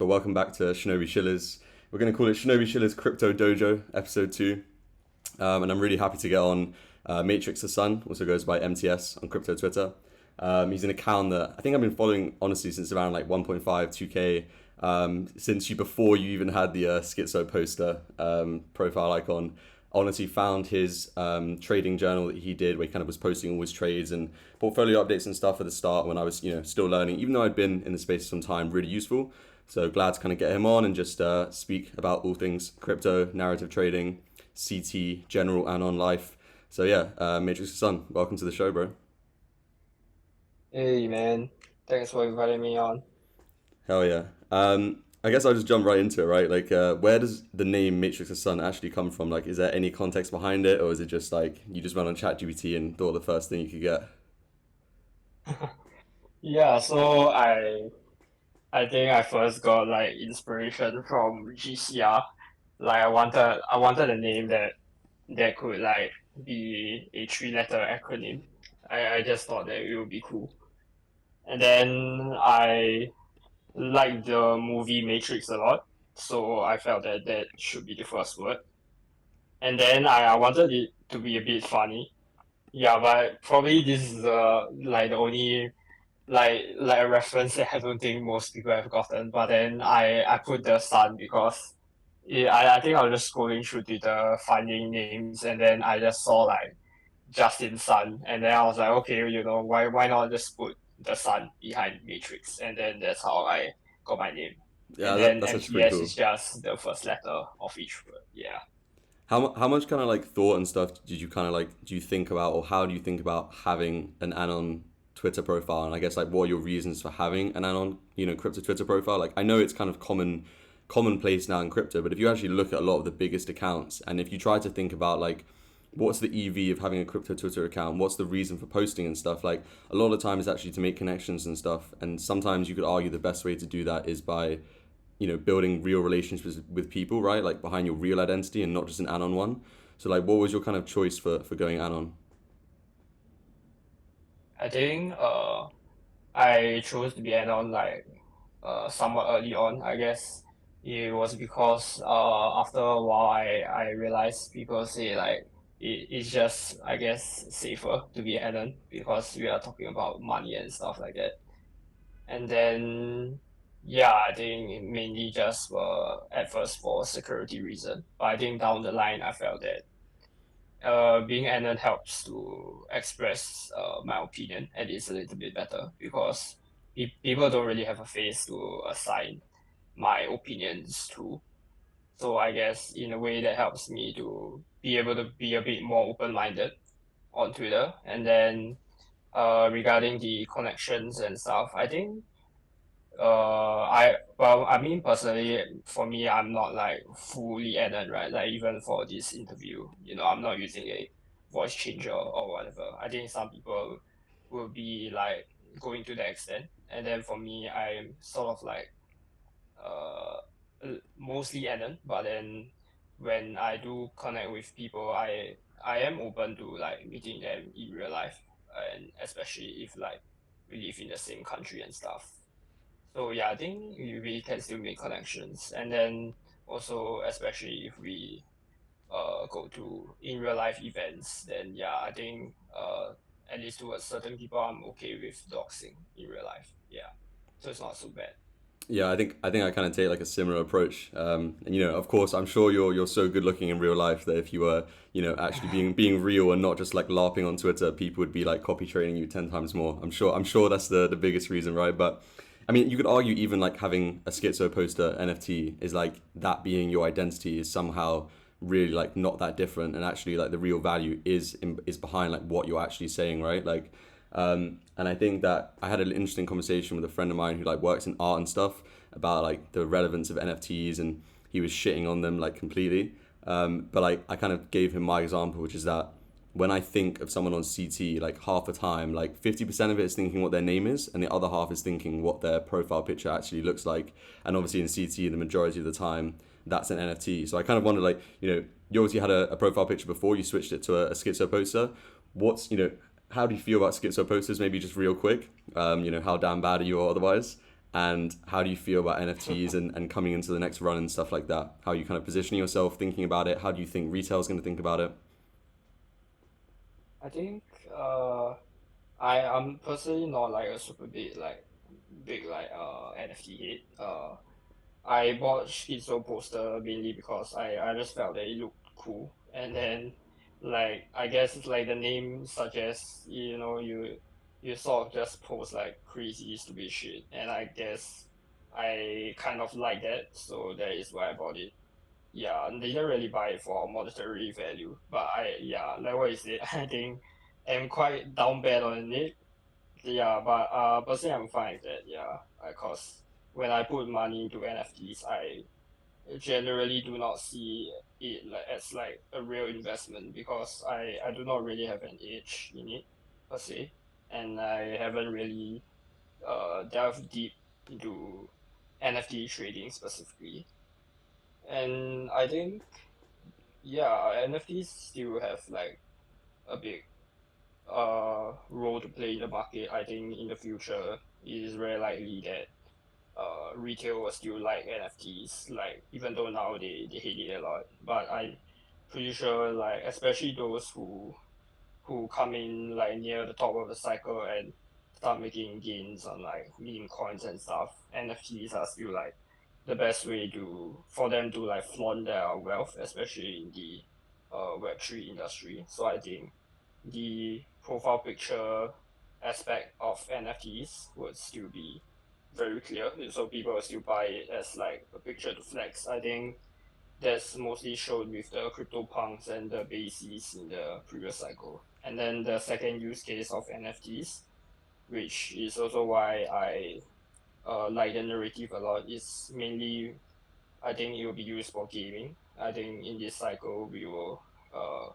welcome back to Shinobi Shiller's. We're going to call it Shinobi Shiller's Crypto Dojo, Ep.2. And I'm really happy to get on Matrix the Sun, also goes by MTS on crypto Twitter. He's an account that I think I've been following, honestly, since around like 1.5, 2K, since before you even had the Schizo poster profile icon. Honestly found his trading journal that he did where he kind of was posting all his trades and portfolio updates and stuff at the start when I was still learning, even though I'd been in the space for some time, really useful. So glad to kind of get him on and just speak about all things crypto, narrative trading, CT, general Anon life. So yeah, Matrix Sun, welcome to the show, bro. Hey man, thanks for inviting me on. Hell yeah. I guess I'll just jump right into it, right? Like, where does the name Matrix the Sun actually come from? Like, is there any context behind it, or is it just like you just went on ChatGPT and thought the first thing you could get? Yeah, so I think I first got like inspiration from GCR. Like I wanted a name that could like be a three-letter acronym. I just thought that it would be cool. And then I liked the movie Matrix a lot, so I felt that that should be the first word. And then I wanted it to be a bit funny. Yeah, but probably this is like the only like a reference that I don't think most people have gotten. But then I put the sun because I think I was just scrolling through Twitter finding names, and then I just saw like Justin Sun, and then I was like, okay, why not just put the sun behind Matrix, and then that's how I got my name. Yeah, And then that's actually pretty MTS is cool. just the first letter of each word. Yeah. How much kind of like thought and stuff did you kind of like do you think about, or how do you think about having an Anon Twitter profile? And I guess like what are your reasons for having an Anon crypto Twitter profile? Like I know it's kind of commonplace now in crypto, but if you actually look at a lot of the biggest accounts, and if you try to think about like what's the EV of having a crypto Twitter account, what's the reason for posting and stuff, like a lot of the time it's actually to make connections and stuff. And sometimes you could argue the best way to do that is by building real relationships with people, right? Like behind your real identity and not just an Anon one. So like, what was your kind of choice for going Anon? I think I chose to be Anon like somewhat early on. I guess it was because after a while I realized people say like it's just I guess safer to be Anon because we are talking about money and stuff like that. And then yeah, I think it mainly just at first for security reason. But I think down the line I felt that being Anon helps to express my opinion, and it's a little bit better because people don't really have a face to assign my opinions to. So I guess in a way that helps me to be able to be a bit more open-minded on Twitter. And then regarding the connections and stuff, I think I mean personally for me I'm not like fully added, right? Like even for this interview, I'm not using a voice changer or whatever. I think some people will be like going to the extent, and then for me I'm sort of like uh mostly added, but then when I do connect with people, I am open to like meeting them in real life, and especially if like we live in the same country and stuff. So yeah, I think we can still make connections, and then also especially if we go to in real life events, then yeah, I think at least towards certain people, I'm okay with doxing in real life. Yeah, so it's not so bad. Yeah, I think I kind of take like a similar approach. And of course, I'm sure you're so good looking in real life that if you were, actually being real and not just like LARPing on Twitter, people would be like copy trading you 10 times more. I'm sure that's the biggest reason, right? But I mean, you could argue even like having a Schizo poster NFT is like that being your identity is somehow really like not that different, and actually like the real value is behind like what you're actually saying, right? Like and I think that I had an interesting conversation with a friend of mine who like works in art and stuff about like the relevance of NFTs, and he was shitting on them like completely. But like I kind of gave him my example, which is that when I think of someone on CT, like half the time, like 50% of it is thinking what their name is, and the other half is thinking what their profile picture actually looks like. And obviously in CT, the majority of the time, that's an NFT. So I kind of wondered, like, you obviously had a profile picture before, you switched it to a Schizo poster. How do you feel about Schizo posters? Maybe just real quick, how damn bad are you or otherwise? And how do you feel about NFTs and coming into the next run and stuff like that? How are you kind of positioning yourself, thinking about it? How do you think retail is going to think about it? I think uh I am personally not like a super big NFT head. I bought Schizo poster mainly because I just felt that it looked cool. And then like I guess it's like the name suggests, you sort of just post like crazy stupid shit. And I guess I kind of like that, so that is why I bought it. Yeah, and they didn't really buy it for monetary value. But like what you said, I think I'm quite down bad on it. Yeah, but personally I'm fine with that, yeah. Cause when I put money into NFTs, I generally do not see it like as like a real investment because I do not really have an edge in it per se, and I haven't really delved deep into NFT trading specifically. And I think yeah, NFTs still have like a big role to play in the market. I think in the future it is very likely that retail will still like NFTs, like even though now they hate it a lot. But I'm pretty sure like especially those who come in like near the top of the cycle and start making gains on like meme coins and stuff, NFTs are still like the best way to for them to like flaunt their wealth, especially in the Web3 industry. So I think the profile picture aspect of NFTs would still be very clear. So people will still buy it as like a picture to flex. I think that's mostly shown with the crypto punks and the bases in the previous cycle. And then the second use case of NFTs, which is also why I like the narrative a lot, is mainly I think it will be used for gaming. I think in this cycle we will uh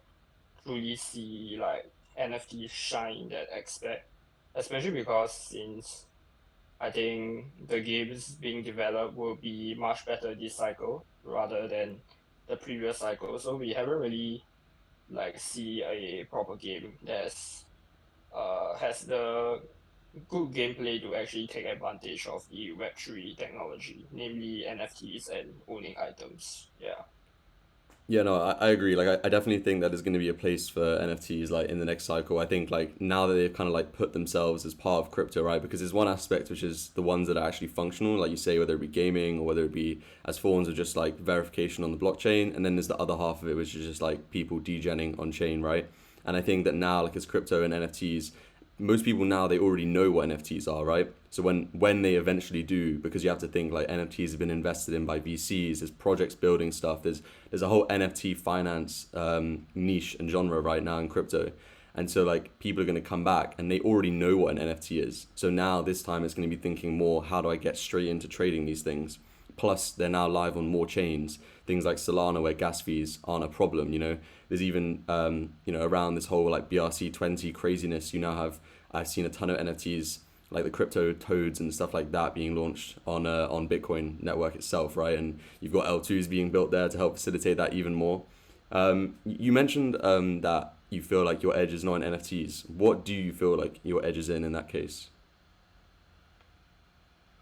truly see like NFTs shine in that aspect, especially because since I think the games being developed will be much better this cycle rather than the previous cycle. So we haven't really like see a proper game that's has the good gameplay to actually take advantage of the Web3 technology, namely NFTs and owning items. Yeah. Yeah, no, I agree. Like, I definitely think that there's going to be a place for NFTs like in the next cycle. I think like now that they've kind of like put themselves as part of crypto, right? Because there's one aspect which is the ones that are actually functional, like you say, whether it be gaming or whether it be as forms of just like verification on the blockchain, and then there's the other half of it, which is just like people degenning on chain, right? And I think that now, like as crypto and NFTs, most people now they already know what NFTs are, right? So when they eventually do, because you have to think like NFTs have been invested in by VCs, there's projects building stuff, there's a whole NFT finance niche and genre right now in crypto. And so like people are going to come back and they already know what an NFT is. So now this time it's going to be thinking more, how do I get straight into trading these things? Plus they're now live on more chains, things like Solana where gas fees aren't a problem. There's even around this whole like BRC20 craziness, you now have, I've seen a ton of NFTs like the crypto toads and stuff like that being launched on Bitcoin network itself, right? And you've got L2s being built there to help facilitate that even more. You mentioned that you feel like your edge is not in NFTs. What do you feel like your edge is in that case?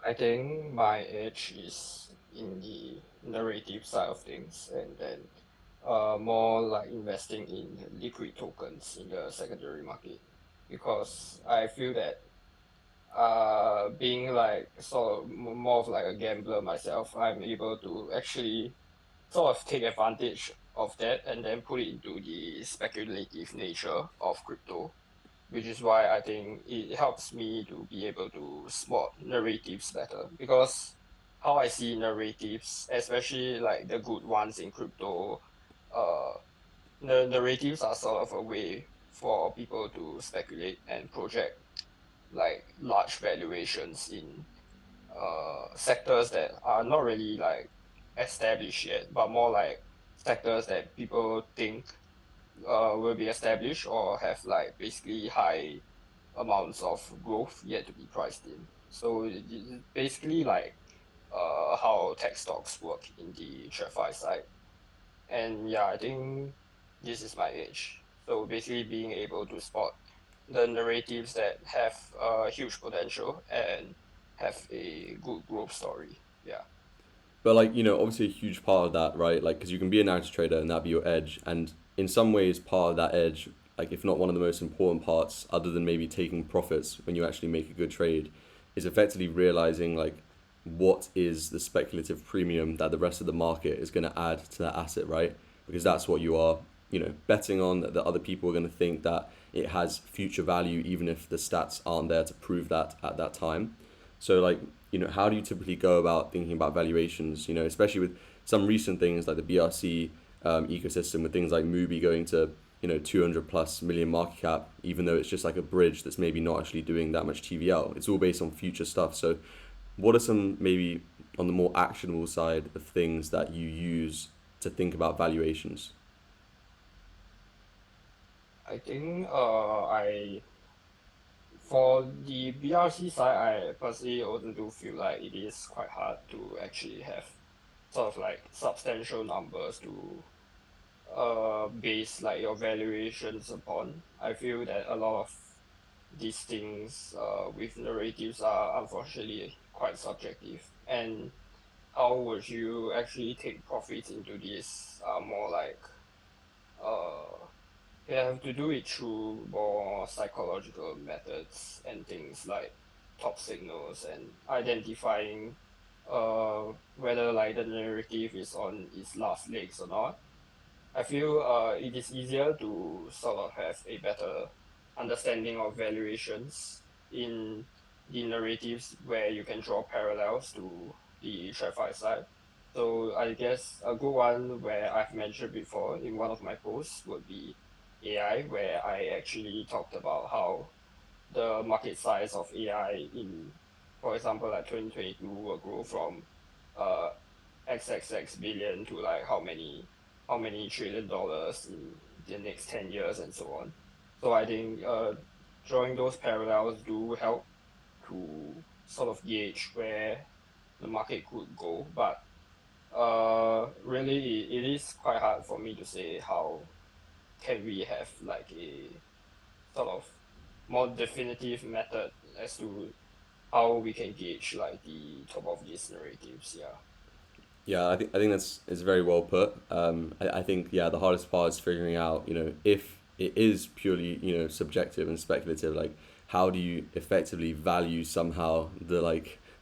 I think my edge is in the narrative side of things, and then more like investing in liquid tokens in the secondary market, because I feel that being like sort of more of like a gambler myself, I'm able to actually sort of take advantage of that and then put it into the speculative nature of crypto, which is why I think it helps me to be able to spot narratives better. Because how I see narratives, especially like the good ones in crypto, uh, the narratives are sort of a way for people to speculate and project like large valuations in sectors that are not really like established yet, but more like sectors that people think will be established or have like basically high amounts of growth yet to be priced in. So it's basically like how tech stocks work in the TradFi side. And yeah, I think this is my edge. So basically being able to spot the narratives that have huge potential and have a good growth story. Yeah. But like, obviously a huge part of that, right? Like, because you can be a narrative trader and that be your edge. And in some ways, part of that edge, like if not one of the most important parts, other than maybe taking profits when you actually make a good trade, is effectively realizing like what is the speculative premium that the rest of the market is going to add to that asset, right? Because that's what you are, betting on, that other people are going to think that it has future value, even if the stats aren't there to prove that at that time. So like, how do you typically go about thinking about valuations? Especially with some recent things like the BRC ecosystem, with things like Mubi going to 200 plus million market cap, even though it's just like a bridge that's maybe not actually doing that much TVL. It's all based on future stuff. So, what are some maybe on the more actionable side of things that you use to think about valuations? I think I for the BRC side, I personally also do feel like it is quite hard to actually have sort of like substantial numbers to base like your valuations upon. I feel that a lot of these things with narratives are unfortunately quite subjective. And how would you actually take profits into this more like uh you have to do it through more psychological methods and things like top signals and identifying whether like the narrative is on its last legs or not. I feel it is easier to sort of have a better understanding of valuations in the narratives where you can draw parallels to the TradFi side. So I guess a good one where I've mentioned before in one of my posts would be AI, where I actually talked about how the market size of AI in, for example, like 2022 will grow from uh XXX billion to like how many trillion dollars in the next 10 years and so on. So I think drawing those parallels do help to sort of gauge where the market could go, but really it is quite hard for me to say how can we have like a sort of more definitive method as to how we can gauge like the top of these narratives. Yeah. Yeah, I think that's it's very well put. I think yeah, the hardest part is figuring out if it is purely subjective and speculative. Like, how do you effectively value somehow the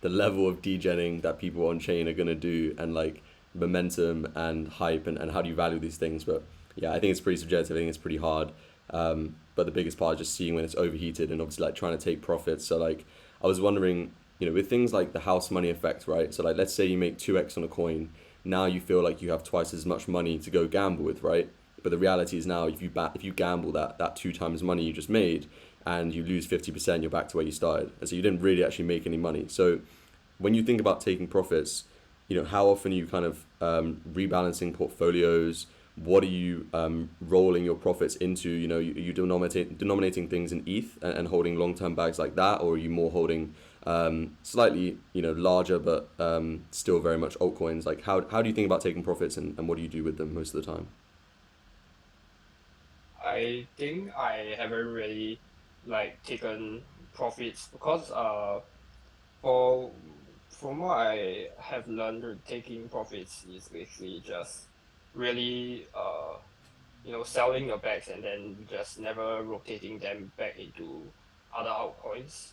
level of degenning that people on chain are gonna do, and like momentum and hype, and how do you value these things? But yeah, I think it's pretty subjective. I think it's pretty hard. But the biggest part is just seeing when it's overheated and obviously like trying to take profits. So like I was wondering, with things like the house money effect, right? So like let's say you make 2x on a coin, now you feel like you have twice as much money to go gamble with, right? But the reality is now if you gamble that two times money you just made and you lose 50%, you're back to where you started. And so you didn't really actually make any money. So when you think about taking profits, how often are you kind of rebalancing portfolios? What are you rolling your profits into? You denominating things in ETH and holding long term bags like that, or are you more holding slightly larger but still very much altcoins? Like how do you think about taking profits, and what do you do with them most of the time? I think I haven't really like taken profits because for from what I have learned, taking profits is basically just really selling your bags and then just never rotating them back into other altcoins.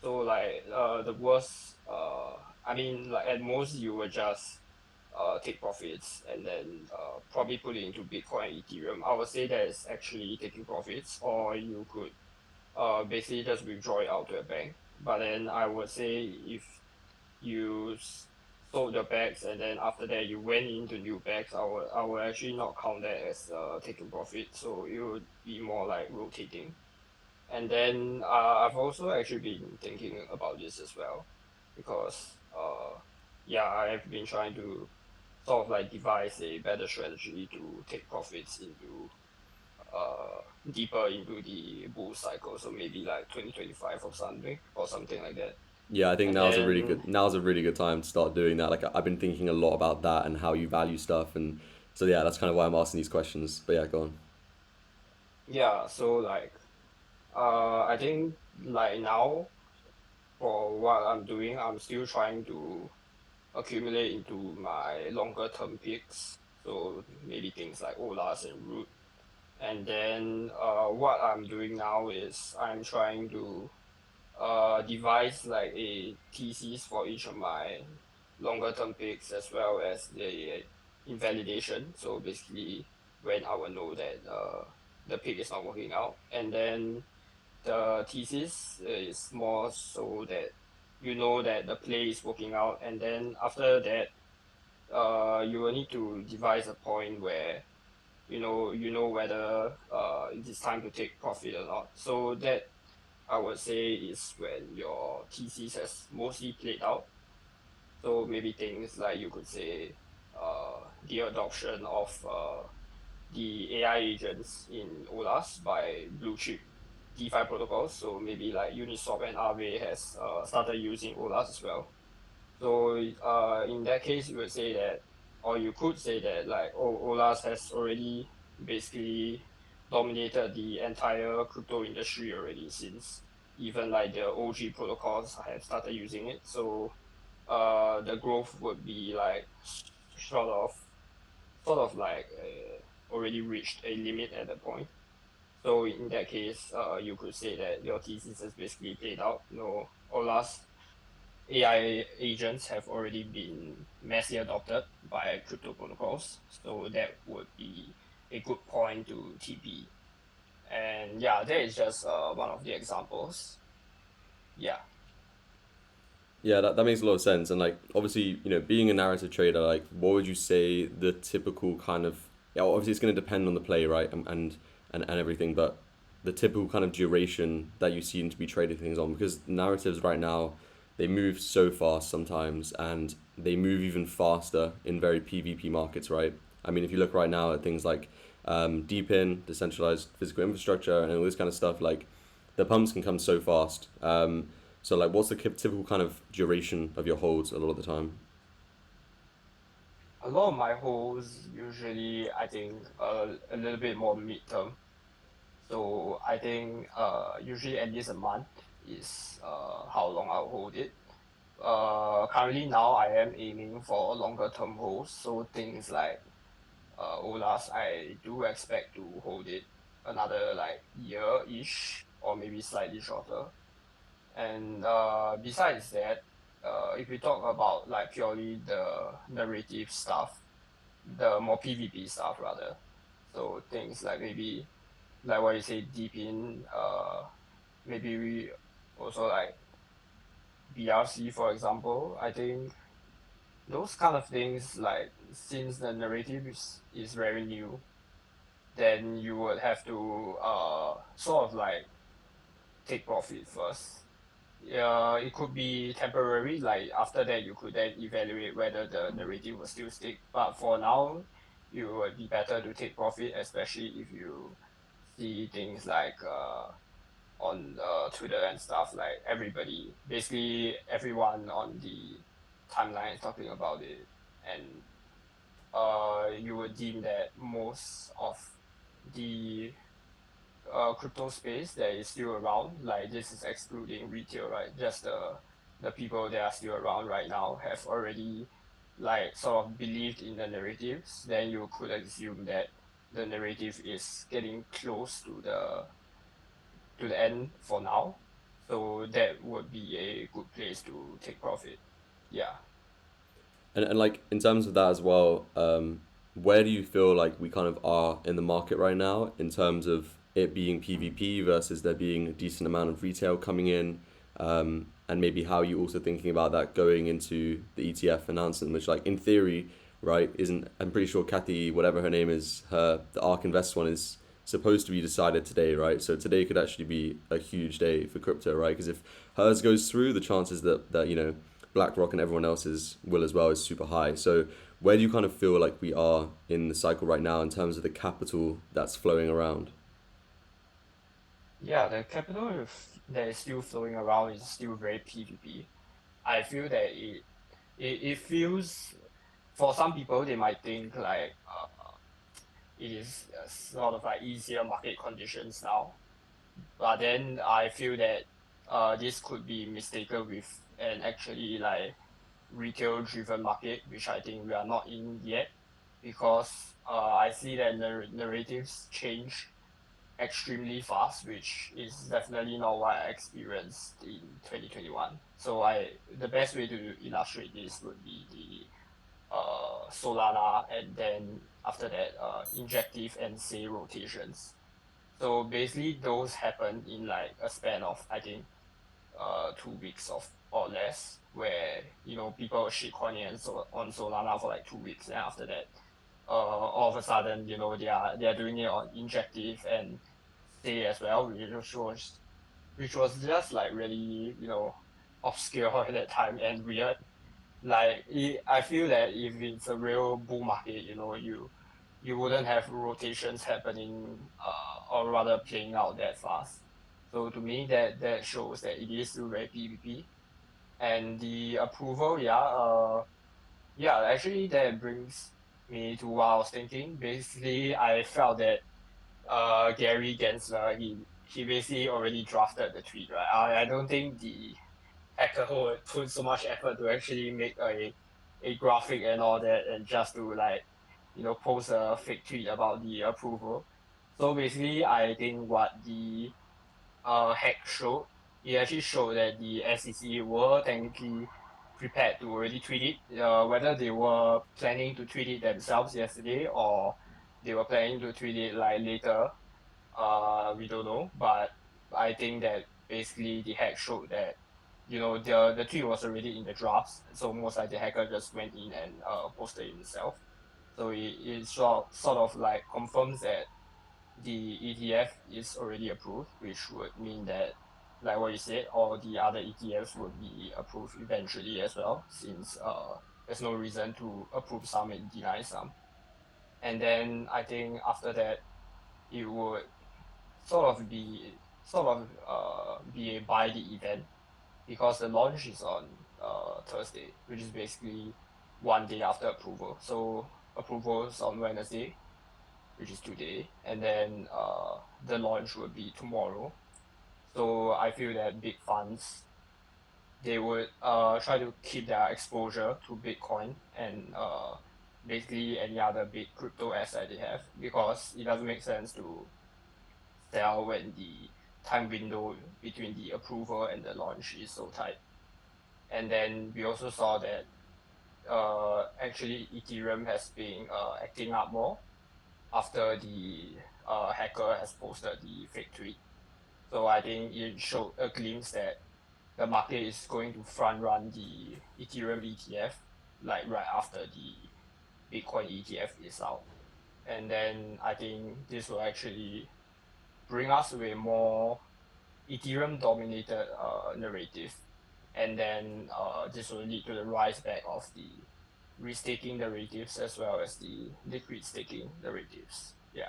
So like the worst I mean like at most you will just take profits and then probably put it into Bitcoin and Ethereum. I would say that is actually taking profits, or you could basically just withdraw it out to a bank. But then I would say if you sold your bags and then after that you went into new bags, I would actually not count that as taking profit. So it would be more like rotating. And then I've also actually been thinking about this as well because yeah, I've been trying to sort of like devise a better strategy to take profits into deeper into the bull cycle. So maybe like 2025 or something like that. Yeah, I think And then now's a really good time to start doing that. Like I've been thinking a lot about that and how you value stuff, and so yeah, that's kind of why I'm asking these questions. But yeah, go on. yeah, so like I think like now for what I'm doing, I'm still trying to accumulate into my longer term picks. So maybe things like Olas and Root. And then what I'm doing now is I'm trying to devise like a thesis for each of my longer term picks as well as the invalidation. So basically when I will know that the pick is not working out. And then the thesis is more so that you know that the play is working out, and then after that you will need to devise a point where you know whether it is time to take profit or not. So that I would say is when your thesis has mostly played out. So maybe things like you could say the adoption of the AI agents in OLAS by blue chip DeFi protocols. So maybe like Uniswap and Aave has started using OLAS as well. So in that case, you would say that, or you could say that like, oh, OLAS has already basically dominated the entire crypto industry already since even like the OG protocols have started using it. So the growth would be like sort of like already reached a limit at that point. So in that case, you could say that your thesis has basically played out. OLAS AI agents have already been massively adopted by crypto protocols, so that would be a good point to TP. And yeah, that is just one of the examples. Yeah. Yeah, that makes a lot of sense. And like obviously, being a narrative trader, like what would you say the typical kind of, yeah, obviously it's going to depend on the play, right? And everything, but the typical kind of duration that you seem to be trading things on, because narratives right now, they move so fast sometimes, and they move even faster in very PvP markets, right? I mean, if you look right now at things like deep in decentralized physical infrastructure and all this kind of stuff, like the pumps can come so fast. So like, what's the typical kind of duration of your holds a lot of the time? A lot of my holds usually, I think, a little bit more midterm. So I think usually at least a month is how long I'll hold it. Currently now I am aiming for longer term holds, so things like OLAS, I do expect to hold it another like year-ish or maybe slightly shorter. And besides that, if we talk about like purely the narrative stuff, the more PvP stuff rather, so things like maybe like what you say deep in, maybe we also like BRC for example. I think those kind of things like since the narrative is very new, then you would have to sort of like take profit first. Yeah, it could be temporary, like after that you could then evaluate whether the narrative will still stick. But for now, it would be better to take profit, especially if you see things like on Twitter and stuff, like everybody, basically everyone on the timeline is talking about it, and you would deem that most of the crypto space that is still around, like this is excluding retail, right? Just the people that are still around right now have already like sort of believed in the narratives, then you could assume that the narrative is getting close to the end for now. So that would be a good place to take profit. Yeah. And like in terms of that as well, where do you feel like we kind of are in the market right now in terms of it being PvP versus there being a decent amount of retail coming in, and maybe how you also thinking about that going into the ETF announcement, which like in theory, right, isn't, I'm pretty sure Kathy, whatever her name is, the ARK Invest one is supposed to be decided today, right? So today could actually be a huge day for crypto, right? Because if hers goes through, the chances that BlackRock and everyone else's will as well is super high. So where do you kind of feel like we are in the cycle right now in terms of the capital that's flowing around? Yeah, the capital that is still flowing around is still very PvP. I feel that it feels, for some people they might think like it is sort of like easier market conditions now, but then I feel that this could be mistaken with an actually like retail driven market, which I think we are not in yet, because I see that narratives change extremely fast, which is definitely not what I experienced in 2021. So the best way to illustrate this would be the Solana, and then after that injective and say rotations. So basically those happen in like a span of I think 2 weeks of or less, where people will shitcoin and so on Solana for like 2 weeks, and after that all of a sudden they are doing it on injective and say as well, which was just like really obscure at that time and weird. Like I feel that if it's a real bull market, you wouldn't have rotations happening, or rather playing out that fast. So to me, that shows that it is still very PvP. And the approval, yeah, actually that brings me to what I was thinking. Basically, I felt that Gary Gensler, he basically already drafted the tweet, right? I don't think the hacker would put so much effort to actually make a graphic and all that, and just to like post a fake tweet about the approval. So basically, I think what the hack showed, it actually showed that the SEC were technically prepared to already tweet it. Whether they were planning to tweet it themselves yesterday, or they were planning to tweet it like later, we don't know. But I think that basically the hack showed that the tweet was already in the drafts, so most like the hacker just went in and posted it himself. So it sort of like confirms that the ETF is already approved, which would mean that, like what you said, all the other ETFs would be approved eventually as well, since there's no reason to approve some and deny some. And then I think after that, it would be a buy the event, because the launch is on Thursday, which is basically one day after approval. So approval is on Wednesday, which is today, and then the launch will be tomorrow. So I feel that big funds, they would try to keep their exposure to Bitcoin and basically any other big crypto asset they have, because it doesn't make sense to sell when the time window between the approval and the launch is so tight. And then we also saw that actually Ethereum has been acting up more after the hacker has posted the fake tweet. So I think it showed a glimpse that the market is going to front run the Ethereum ETF like right after the Bitcoin ETF is out. And then I think this will actually bring us to a more Ethereum dominated narrative. And then this will lead to the rise back of the restaking narratives as well as the liquid staking narratives. Yeah.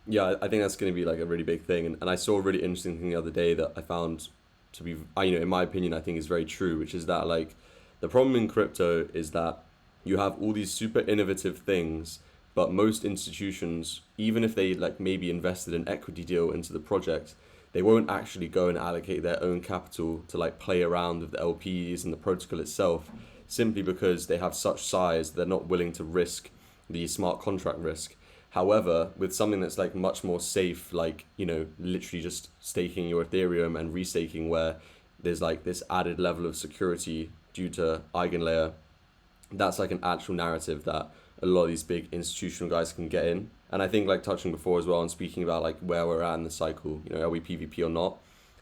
Yeah, I think that's going to be like a really big thing. And I saw a really interesting thing the other day that I found to be, in my opinion, I think is very true, which is that like the problem in crypto is that you have all these super innovative things, but most institutions, even if they like maybe invested an equity deal into the project, they won't actually go and allocate their own capital to like play around with the LPs and the protocol itself, simply because they have such size they're not willing to risk the smart contract risk. However, with something that's like much more safe, like, literally just staking your Ethereum and restaking, where there's like this added level of security due to eigenlayer, that's like an actual narrative that a lot of these big institutional guys can get in. And I think, like touching before as well and speaking about like where we're at in the cycle, are we PvP or not?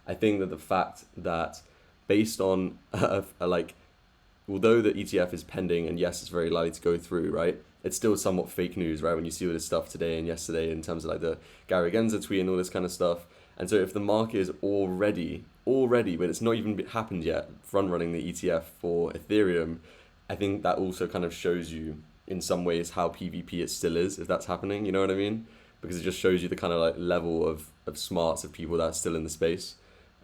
I think that the fact that based on like, although the ETF is pending and yes, it's very likely to go through, right? It's still somewhat fake news, right? When you see all this stuff today and yesterday in terms of like the Gary Gensler tweet and all this kind of stuff. And so if the market is already, but it's not even happened yet, front running the ETF for Ethereum, I think that also kind of shows you in some ways how PvP it still is, if that's happening, you know what I mean? Because it just shows you the kind of like level of smarts of people that are still in the space.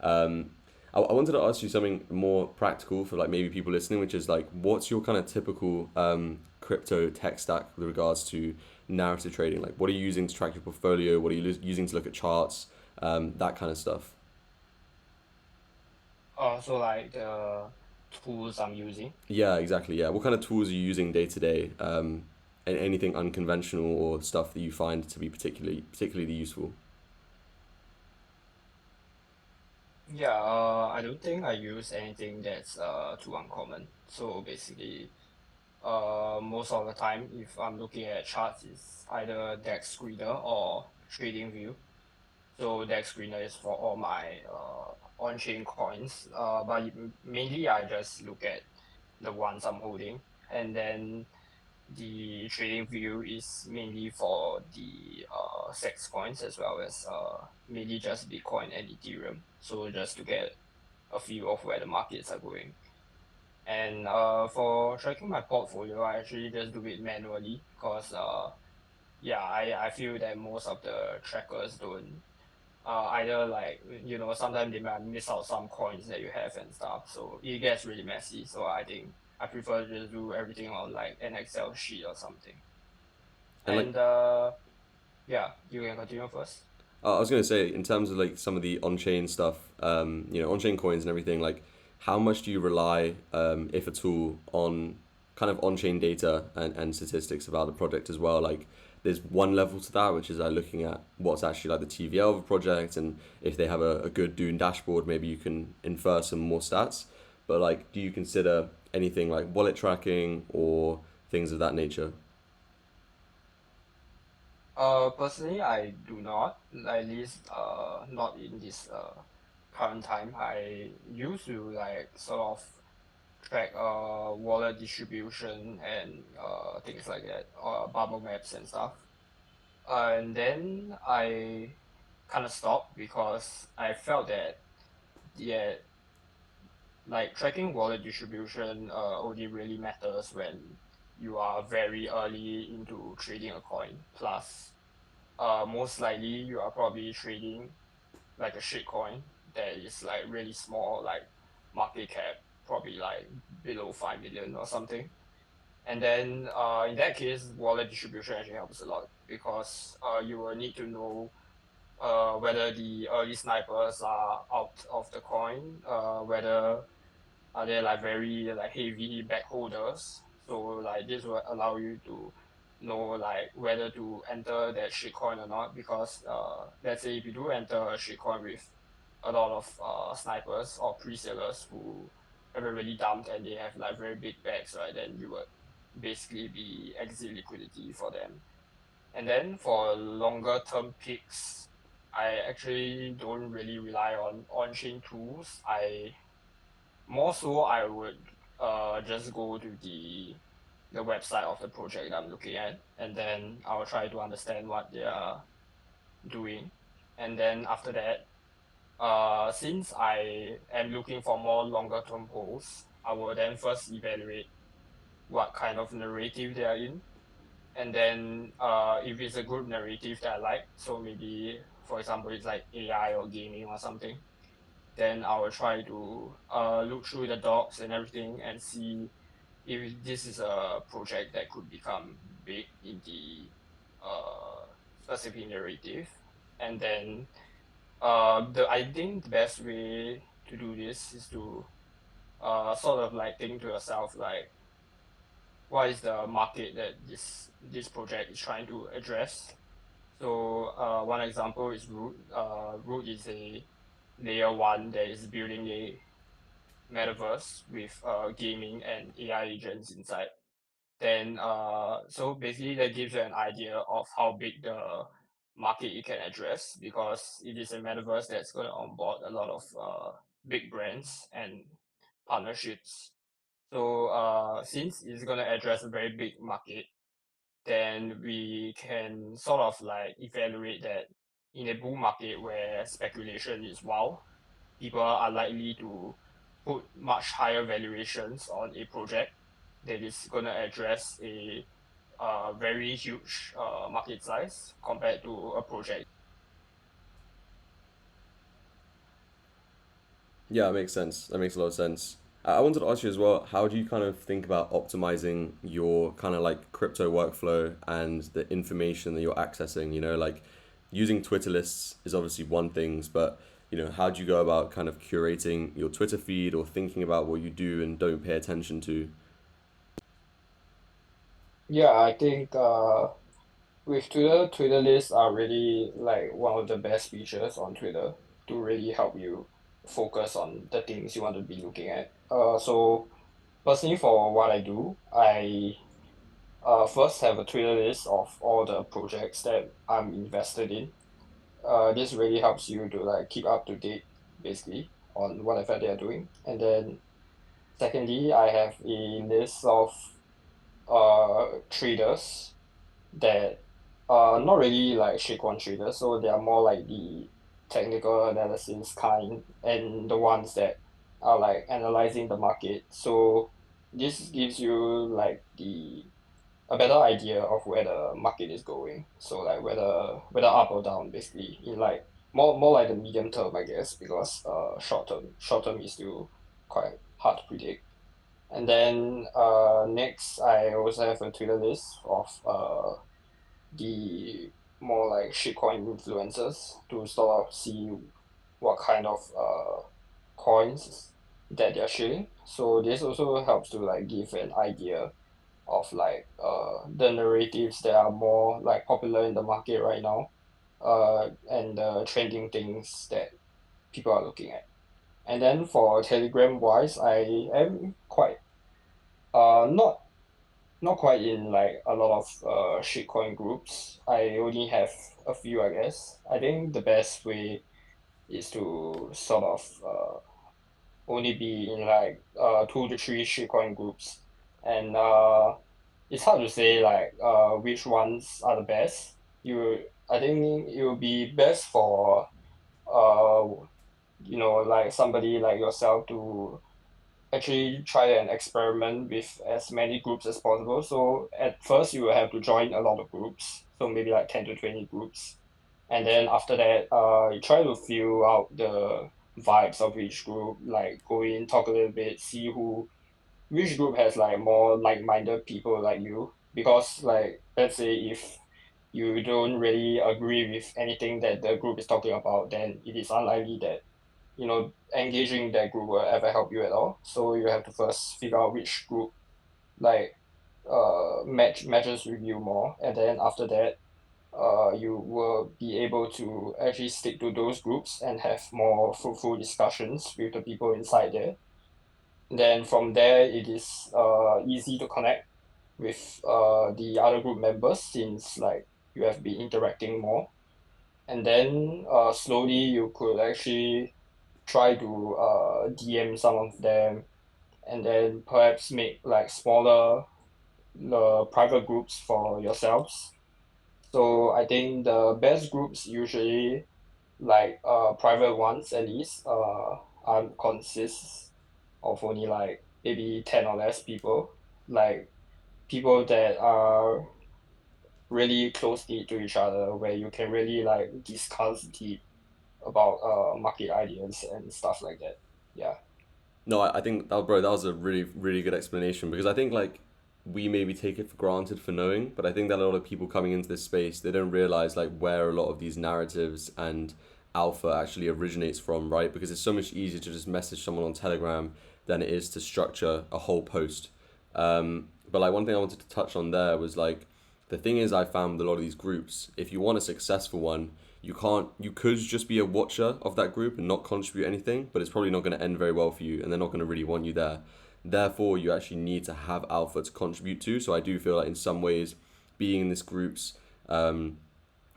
I wanted to ask you something more practical for like maybe people listening, which is like, what's your kind of typical crypto tech stack with regards to narrative trading? Like, what are you using to track your portfolio? What are you using to look at charts? That kind of stuff. So like the tools I'm using. Yeah, exactly. Yeah. What kind of tools are you using day to day? And anything unconventional or stuff that you find to be particularly useful? Yeah, I don't think I use anything that's too uncommon. So basically, most of the time, if I'm looking at charts, it's either Dex Screener or Trading View. So Dex Screener is for all my on-chain coins. But mainly I just look at the ones I'm holding, and then the Trading View is mainly for the sex coins as well as mainly just Bitcoin and Ethereum. So just to get a feel of where the markets are going. And for tracking my portfolio, I actually just do it manually because yeah, I feel that most of the trackers don't either like sometimes they might miss out some coins that you have and stuff, so it gets really messy. So I think I prefer to just do everything on like an Excel sheet or something. And like, And yeah, you can continue first. I was gonna say, in terms of like some of the on-chain stuff, on-chain coins and everything, like, how much do you rely, if at all, on kind of on-chain data and statistics about the project as well? Like, there's one level to that, which is looking at what's actually like the TVL of a project, and if they have a good Dune dashboard, maybe you can infer some more stats. But like, do you consider anything like wallet tracking or things of that nature? Personally, I do not, at least not in this current time. I used to like sort of track wallet distribution and things like that, bubble maps and stuff. And then I kind of stopped because I felt that yeah, like tracking wallet distribution only really matters when you are very early into trading a coin. Plus, most likely you are probably trading like a shit coin that is like really small, like market cap probably like below 5 million or something. And then in that case, wallet distribution actually helps a lot because you will need to know whether the early snipers are out of the coin, whether are they like very like heavy back holders. So like this will allow you to know like whether to enter that shitcoin or not, because let's say if you do enter a shitcoin with a lot of snipers or pre-sellers who have already dumped and they have like very big bags, right, then you would basically be exit liquidity for them. And then for longer term picks, I actually don't really rely on on-chain tools. More so I would just go to the website of the project I'm looking at, and then I'll try to understand what they are doing. And then after that, since I am looking for more longer term goals, I will then first evaluate what kind of narrative they are in. And then if it's a good narrative that I like, so maybe for example it's like AI or gaming or something, then I will try to look through the docs and everything and see if this is a project that could become big in the specific narrative. And then I think the best way to do this is to sort of like think to yourself like, what is the market that this project is trying to address. So one example is Root. Root is a layer one that is building a metaverse with gaming and AI agents inside. Then so basically that gives you an idea of how big the market you can address, because it is a metaverse that's going to onboard a lot of big brands and partnerships. So since it's going to address a very big market, then we can sort of like evaluate that in a bull market where speculation is wild, people are likely to put much higher valuations on a project that is going to address a very huge market size compared to a project. Yeah, it makes sense. That makes a lot of sense. I wanted to ask you as well, how do you kind of think about optimizing your kind of like crypto workflow and the information that you're accessing? Like using Twitter lists is obviously one thing, but how do you go about kind of curating your Twitter feed or thinking about what you do and don't pay attention to? Yeah, I think with Twitter lists are really like one of the best features on Twitter to really help you focus on the things you want to be looking at. So personally for what I do, I first have a Twitter list of all the projects that I'm invested in. This really helps you to like keep up to date basically on whatever they are doing. And then secondly, I have a list of traders that are not really like shitcoin traders, so they are more like the technical analysis kind and the ones that are like analyzing the market. So this gives you like the a better idea of where the market is going. So like whether up or down basically in like more like the medium term I guess because short term is still quite hard to predict. And then next I also have a Twitter list of the more like shitcoin influencers to sort of see what kind of coins that they're sharing. So this also helps to like give an idea of like the narratives that are more like popular in the market right now, and the trending things that people are looking at. And then for Telegram wise, I am quite not quite in like a lot of shitcoin groups. I only have a few, I guess. I think the best way is to sort of only be in like 2 to 3 shitcoin groups, and it's hard to say like which ones are the best. I think it will be best for uh like somebody like yourself to actually try and experiment with as many groups as possible. So at first you will have to join a lot of groups, so maybe like 10 to 20 groups. And then after that, you try to feel out the vibes of each group, like go in, talk a little bit, see which group has like more like-minded people like you. Because like let's say if you don't really agree with anything that the group is talking about, then it is unlikely that engaging that group will ever help you at all. So you have to first figure out which group like matches with you more, and then after that, you will be able to actually stick to those groups and have more fruitful discussions with the people inside there. Then from there, it is easy to connect with the other group members since like you have been interacting more, and then slowly you could actually try to DM some of them, and then perhaps make like smaller private groups for yourselves. So I think the best groups usually like private ones at least are consists of only like maybe 10 or less people, like people that are really closely to each other where you can really like discuss deep about market ideas and stuff like that. Yeah. No, I think that, bro, that was a really, really good explanation because I think like we maybe take it for granted for knowing, but I think that a lot of people coming into this space, they don't realize like where a lot of these narratives and alpha actually originates from, right? Because it's so much easier to just message someone on Telegram than it is to structure a whole post. But like one thing I wanted to touch on there was like the thing is I found with a lot of these groups, if you want a successful one, you could just be a watcher of that group and not contribute anything, but it's probably not going to end very well for you and they're not going to really want you there. Therefore, you actually need to have alpha to contribute to. So I do feel like in some ways being in this groups, and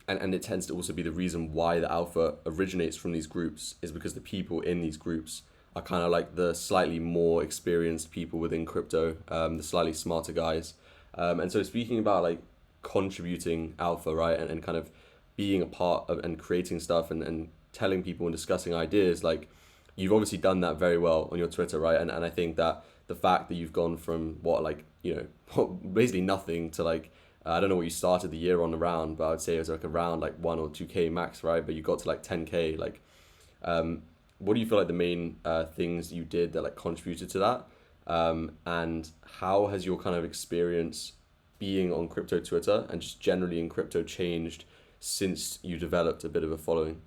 it tends to also be the reason why the alpha originates from these groups is because the people in these groups are kind of like the slightly more experienced people within crypto, the slightly smarter guys. And so speaking about like contributing alpha, right, and kind of being a part of and creating stuff and telling people and discussing ideas, like you've obviously done that very well on your Twitter, right? And I think that the fact that you've gone from what like basically nothing to like I don't know what you started the year on around, but I would say it was like around like 1 or 2K max, right? But you got to like 10K. Like, what do you feel like the main things you did that like contributed to that? And how has your kind of experience being on crypto Twitter and just generally in crypto changed since you developed a bit of a following?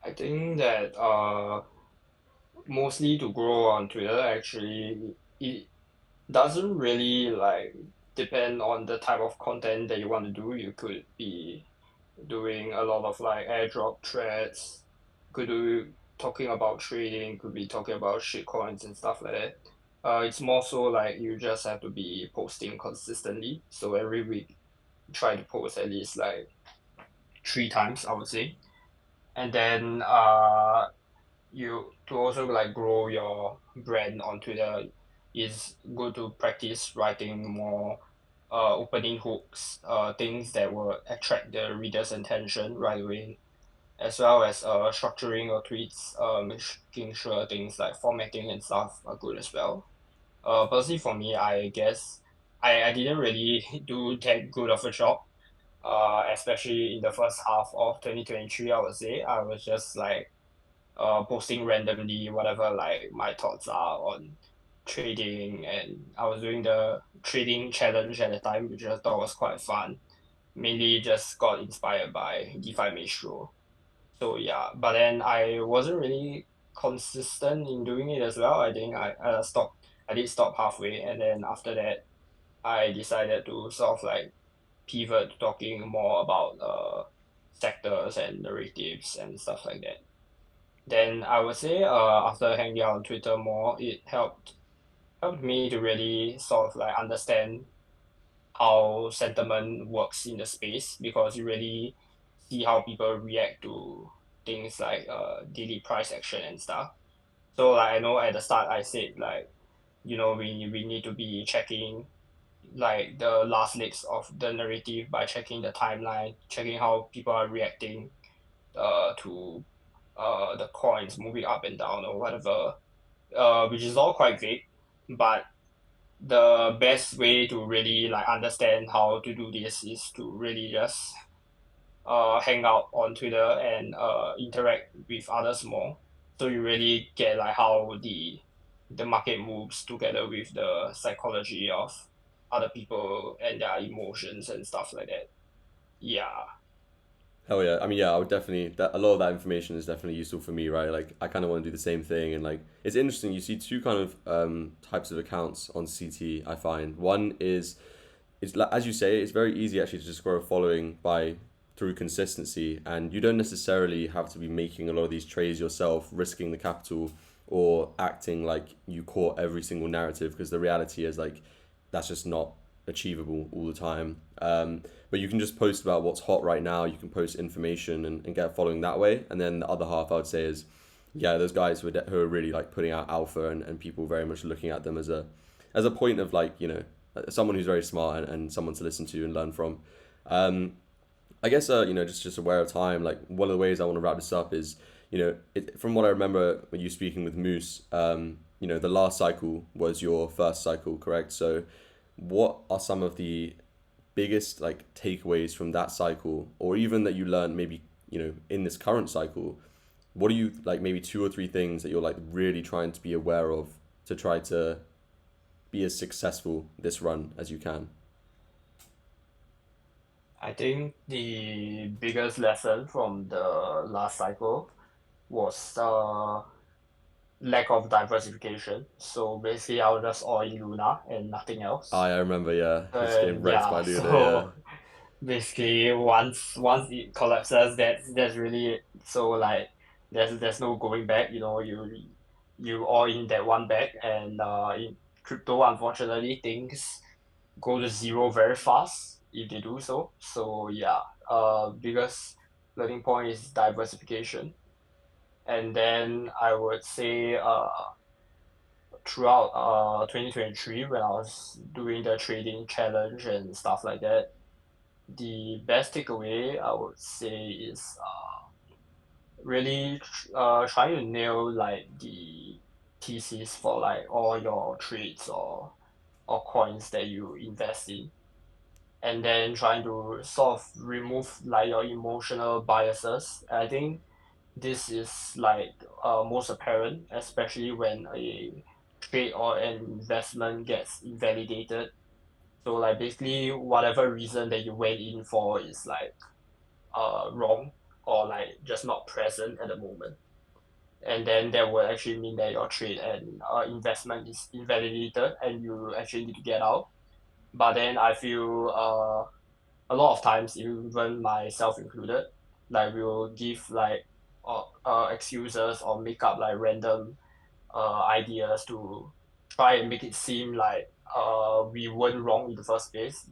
I think that mostly to grow on Twitter actually it doesn't really like depend on the type of content that you want to do. You could be doing a lot of like airdrop threads, could do talking about trading, could be talking about shitcoins and stuff like that. It's more so like you just have to be posting consistently. So every week try to post at least like 3 times, I would say. And then you to also like grow your brand on Twitter is good to practice writing more opening hooks, things that will attract the reader's attention right away, as well as structuring your tweets, making sure things like formatting and stuff are good as well. Personally for me, I guess I didn't really do that good of a job, especially in the first half of 2023, I would say. I was just like posting randomly whatever like my thoughts are on trading, and I was doing the trading challenge at the time, which I thought was quite fun. Mainly just got inspired by DeFi Maestro. So yeah, but then I wasn't really consistent in doing it as well. I think I did stop halfway, and then after that I decided to sort of like pivot to talking more about sectors and narratives and stuff like that. Then I would say after hanging out on Twitter more, it helped me to really sort of like understand how sentiment works in the space, because you really see how people react to things like daily price action and stuff. So like I know at the start I said like, we need to be checking like the last legs of the narrative by checking the timeline, checking how people are reacting to the coins moving up and down or whatever, which is all quite vague. But the best way to really like understand how to do this is to really just hang out on Twitter and interact with others more. So you really get like how the market moves together with the psychology of other people and their emotions and stuff like that. Yeah. Hell yeah. I mean, yeah, I would definitely, that a lot of that information is definitely useful for me, right? Like, I kind of want to do the same thing. And like, it's interesting. You see two kind of types of accounts on CT, I find. One is, it's like, as you say, it's very easy actually to just grow a following by through consistency. And you don't necessarily have to be making a lot of these trades yourself, risking the capital or acting like you caught every single narrative, because the reality is like, that's just not achievable all the time. But you can just post about what's hot right now. You can post information and get following that way. And then the other half, I would say, is yeah, those guys who are really like putting out alpha, and people very much looking at them as a point of like, someone who's very smart, and someone to listen to and learn from. Um, I guess just aware of time. Like, one of the ways I want to wrap this up is, from what I remember when you speaking with Moose, the last cycle was your first cycle, correct? So what are some of the biggest like takeaways from that cycle, or even that you learned maybe in this current cycle? What are you like, maybe two or three things that you're like really trying to be aware of to try to be as successful this run as you can? I think the biggest lesson from the last cycle was lack of diversification. So basically, I was just all in Luna and nothing else. I remember, yeah, just getting And wrecked yeah, by Luna, yeah. so basically, once it collapses, that's really it. So like, there's no going back. You all in that one bag, and in crypto, unfortunately, things go to zero very fast if they do so. So yeah, biggest learning point is diversification. And then I would say throughout 2023, when I was doing the trading challenge and stuff like that, the best takeaway I would say is really trying to nail like the thesis for like all your trades or coins that you invest in, and then trying to sort of remove like your emotional biases. I think this is like most apparent, especially when a trade or an investment gets invalidated. So like basically whatever reason that you went in for is like wrong. or like just not present at the moment. And then that will actually mean that your trade and investment is invalidated and you actually need to get out. But then I feel a lot of times, even myself included, like we will give like excuses or make up like random ideas to try and make it seem like we weren't wrong in the first place.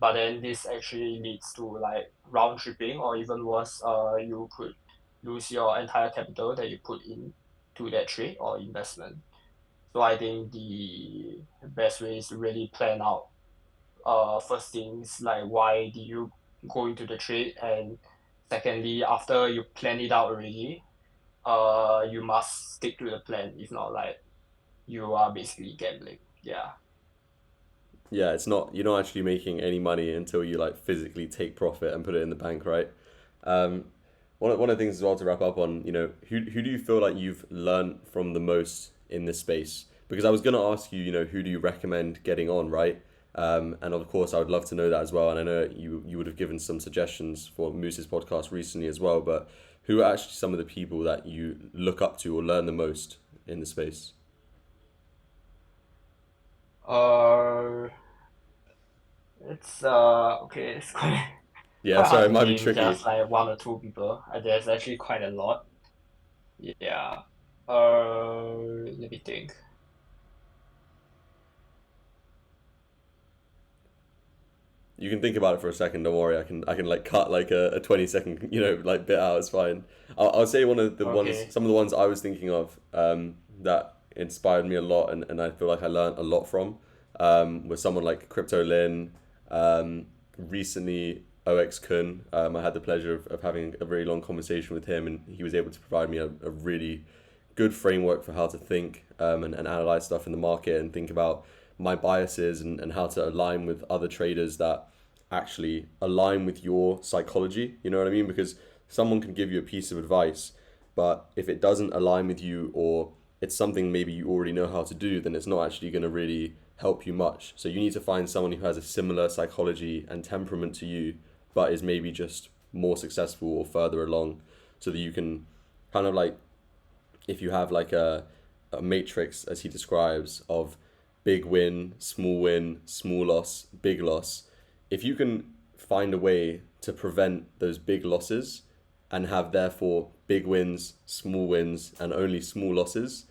But then this actually leads to like round tripping, or even worse, you could lose your entire capital that you put in to that trade or investment. So I think the best way is to really plan out first things like why did you go into the trade, and secondly, after you plan it out already, you must stick to the plan. If not, like you are basically gambling. Yeah. Yeah, it's not you're not actually making any money until you like physically take profit and put it in the bank, right? Um, one of the things as well to wrap up on, who do you feel like you've learned from the most in this space? Because I was gonna ask you, who do you recommend getting on, right? And of course, I would love to know that as well. And I know you would have given some suggestions for Moose's podcast recently as well. But who are actually some of the people that you look up to or learn the most in the space? Uh, it's okay. It's quite Yeah, quite hard sorry, it to might be name tricky. just like one or two people. There's actually quite a lot. Yeah. Let me think. You can think about it for a second. Don't worry. I can like cut like a 20 second like bit out. It's fine. I'll say one of the ones, Okay. some of the ones I was thinking of that inspired me a lot, and I feel like I learned a lot from was someone like Crypto Lin, recently OX Kun. I had the pleasure of having a very long conversation with him, and he was able to provide me a really good framework for how to think and analyze stuff in the market and think about my biases and how to align with other traders that actually align with your psychology. You know what I mean? Because someone can give you a piece of advice, but if it doesn't align with you or it's something maybe you already know how to do, then it's not actually going to really help you much. So you need to find someone who has a similar psychology and temperament to you, but is maybe just more successful or further along, so that you can kind of like, if you have like a matrix as he describes of big win, small loss, big loss, if you can find a way to prevent those big losses and have therefore big wins, small wins, and only small losses,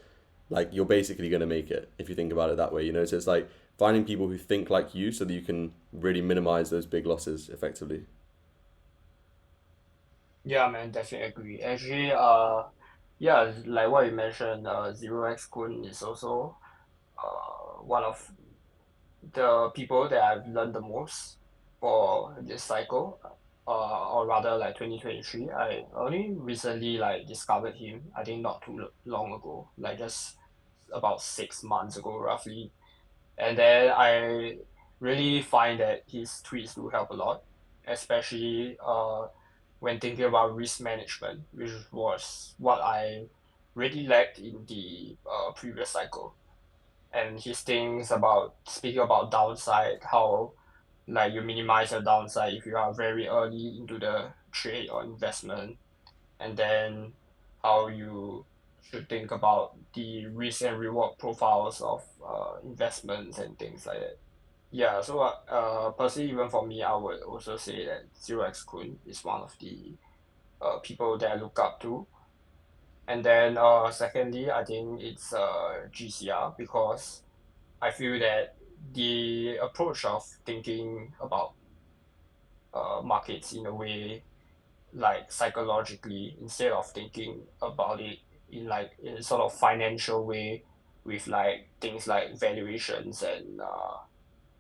like you're basically going to make it if you think about it that way, So it's like finding people who think like you so that you can really minimize those big losses effectively. Yeah, man, definitely agree. Actually, yeah, like what you mentioned, Zero X Kun is also one of the people that I've learned the most for this cycle, or rather like 2023. I only recently like discovered him, I think not too long ago, like just about 6 months ago roughly. And then I really find that his tweets do help a lot, especially when thinking about risk management, which was what I really lacked in the previous cycle. And his things about speaking about downside, how like you minimize your downside if you are very early into the trade or investment, and then how you should think about the risk and reward profiles of investments and things like that. Yeah, so personally, even for me, I would also say that Zero X Kun is one of the people that I look up to. And then secondly, I think it's GCR, because I feel that the approach of thinking about markets in a way like psychologically, instead of thinking about it in like in a sort of financial way, with like things like valuations and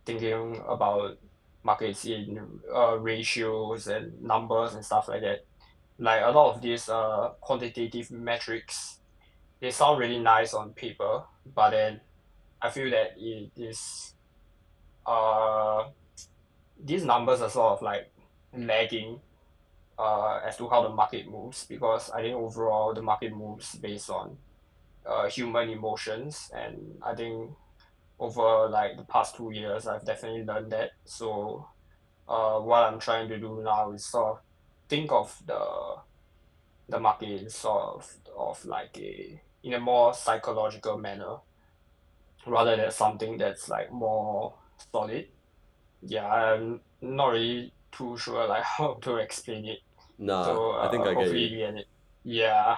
thinking about markets in ratios and numbers and stuff like that. Like a lot of these quantitative metrics, they sound really nice on paper, but then I feel that it is uh these numbers are sort of like lagging as to how the market moves, because I think overall the market moves based on human emotions, and I think over like the past 2 years I've definitely learned that. So what I'm trying to do now is sort of think of the the market in sort of like a in a more psychological manner rather than something that's like more solid. Yeah, I'm not really too sure like how to explain it. Nah, So I think I get hopefully you. you get it. Yeah.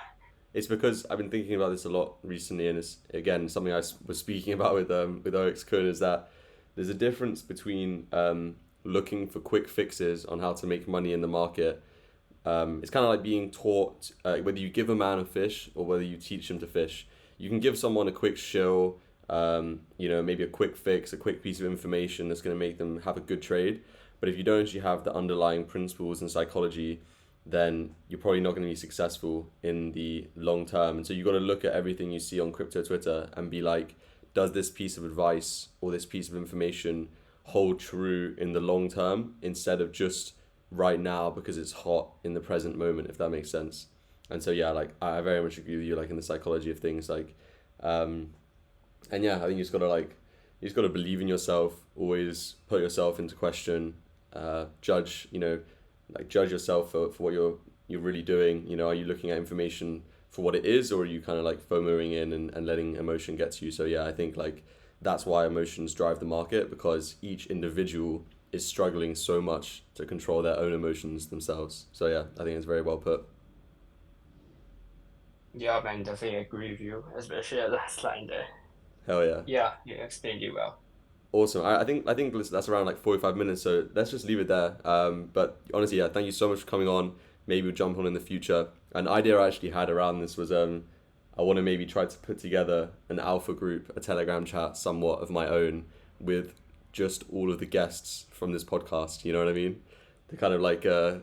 It's because I've been thinking about this a lot recently, and it's again something was speaking about with OX Kun is that there's a difference between looking for quick fixes on how to make money in the market. It's kind of like being taught whether you give a man a fish or whether you teach him to fish. You can give someone a quick shill, maybe a quick fix, a quick piece of information that's going to make them have a good trade. But if you don't actually have the underlying principles and psychology, then you're probably not going to be successful in the long term. And so you got to look at everything you see on crypto Twitter and be like, does this piece of advice or this piece of information hold true in the long term instead of just right now because it's hot in the present moment, if that makes sense. And so yeah, like I very much agree with you, like in the psychology of things, um, and yeah, I think you just gotta you just gotta believe in yourself, always put yourself into question, judge, judge yourself for what you're really doing. Are you looking at information for what it is, or are you kind of like FOMOing in and letting emotion get to you? So yeah, I think like that's why emotions drive the market because each individual is struggling so much to control their own emotions themselves. So yeah, I think it's very well put. Yeah, man, definitely agree with you, especially at last line there. Hell yeah. Yeah, you explained it well. Awesome. I think that's around like 45 minutes, so let's just leave it there. But honestly, yeah, thank you so much for coming on. Maybe we'll jump on in the future. An idea I actually had around this was I want to maybe try to put together an alpha group, a Telegram chat somewhat of my own with just all of the guests from this podcast. You know what I mean? To kind of like I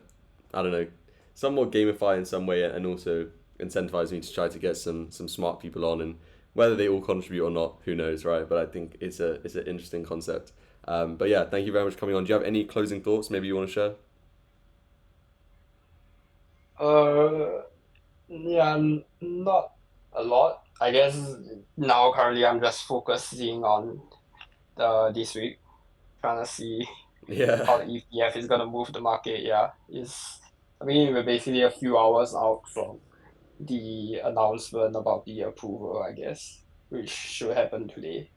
don't know, somewhat gamify in some way and also incentivize me to try to get some smart people on and whether they all contribute or not, who knows, right? But I think it's an interesting concept. But yeah, thank you very much for coming on. Do you have any closing thoughts maybe you want to share? Uh, yeah, not a lot. I guess now currently I'm just focusing on the this week, trying to see Yeah. how the ETF is gonna move the market. Yeah, I mean we're basically a few hours out from the announcement about the approval, I guess, which should happen today.